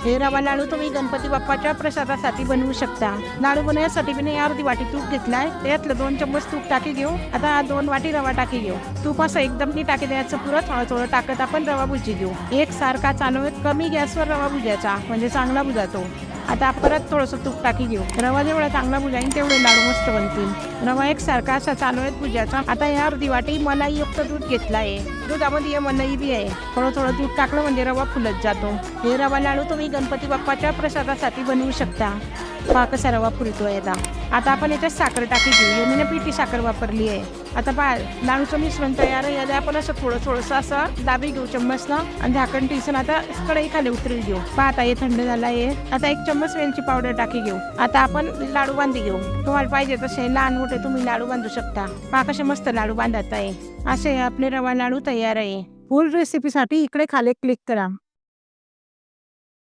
हे रवा लाडू तुम्ही गणपती बाप्पाच्या प्रसादासाठी बनवू शकता। लाडू बनवण्यासाठी मी अर्धी वाटी तूप घेतलाय, त्यातलं 2 चम्मच तूप टाकी घेऊ। आता 2 वाटी रवा टाकी घेऊ। तूप असं एकदम नाही टाकी द्यायचं, पुरं थोडं थोडं टाकत आपण रवा भुजी घेऊ। एक सारखा चालवत कमी गॅसवर रवा भुजायचा, म्हणजे चांगला भुजातो। आता परत थोडंसं तूप टाकी घेऊ। रवा जेवढा चांगला भुजाईन तेवढे लाडू मस्त बनतील। रवा एक सारखा असा चालवत भुजायचा। आता या अर्धी वाटी मलाईयुक्त दूध घेतला आहे, दुधामध्ये मलाई बी आहे। थोडं थोडं दूध टाकलं म्हणजे रवा फुलत जातो। हे रवा लाडू तुम्ही गणपती बाप्पाच्या प्रसादासाठी बनवू शकता। पहा कसा रवा फुलतोय आता आपण याच्यात साखर टाकी घेऊ। मी पिठी साखर वापरली आहे। आता पहा लाडूचं मिश्रण तयार आहे। याला आपण असं थोडंसं असं दाबी घेऊ चम्मचनं आणि झाकण ठेवून आता कढई खाली उतरून घेऊ। पहा आता हे थंड झालं आहे। आता 1 चम्मच वेलची पावडर टाकी घेऊ। आता आपण लाडू बांधी घेऊ। तुम्हाला पाहिजे तसे लहान मोठे तुम्ही लाडू बांधू शकता। पहा कसे मस्त लाडू बांधत आहे। असे आपले रवा लाडू तयार आहे। फुल रेसिपीसाठी इकडे खाली क्लिक करा।